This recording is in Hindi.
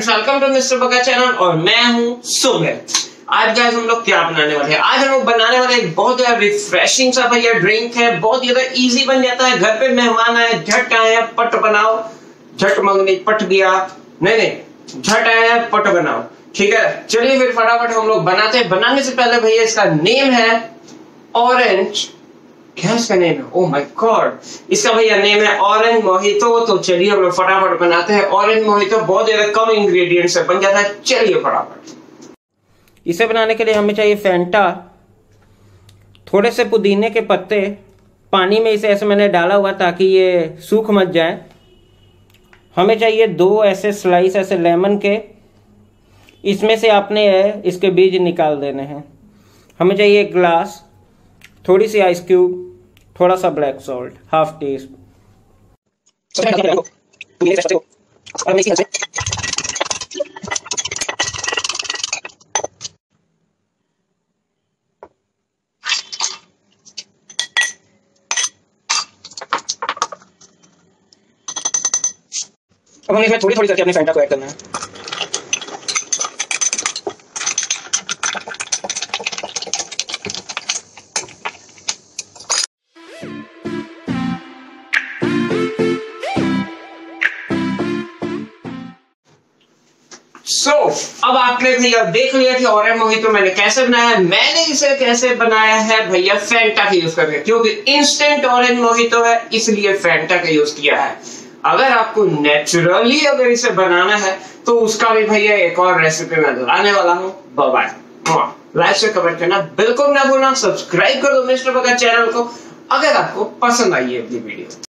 Friends, welcome to mister Bagga channel और मैं हूं सुमित। आज गाइस हम लोग क्या बनाने वाले हैं? आज हम लोग बनाने वाले एक बहुत ज्यादा रिफ्रेशिंग सा भैया ड्रिंक है। बहुत ज्यादा इजी बन जाता है। घर पे मेहमान आए, झट आए, पट बनाओ। झट मंगनी पट गया, नहीं झट आए पट बनाओ। ठीक है, चलिए फिर फटाफट हम लोग बनाते हैं। बनाने से पहले भैया इसका नेम है ऑरेंज, क्या इसका नेम है? ओह माय गॉड, इसका भैया नेम है ऑरेंज मोहितो। तो चलिए हम लोग फटाफट बनाते हैं। ऑरेंज मोहितो बहुत ज्यादा कम इंग्रेडिएंट्स से बन जाता है। चलिए फटाफट। इसे बनाने के लिए हमें चाहिए फैंटा, थोड़े से पुदीने के पत्ते, पानी में इसे ऐसे मैंने डाला हुआ ताकि ये सूख मत जाए। हमें चाहिए 2 ऐसे स्लाइस ऐसे लेमन के, इसमें से आपने इसके बीज निकाल देने हैं। हमें चाहिए 1 ग्लास, थोड़ी सी आइस क्यूब, थोड़ा सा black salt, half tea spoon. अब हमें इसमें थोड़ी थोड़ी करके अपने फैंटा को ऐड करना है। अब आपने भैया देख लिया कि ऑरेंज मोहितो मैंने कैसे बनाया है। मैंने इसे कैसे बनाया है भैया, फैंटा का यूज करके, क्योंकि इंस्टेंट ऑरेंज मोहितो है इसलिए फैंटा का यूज किया है। अगर आपको नेचुरली अगर इसे बनाना है तो उसका भी भैया एक और रेसिपी मैं लाने वाला हूँ। Bye bye. लाइक से कमेंट करना बिल्कुल ना भूलना। सब्सक्राइब कर दो मिस्टर बग्गा चैनल को अगर आपको पसंद आई है अपनी वीडियो।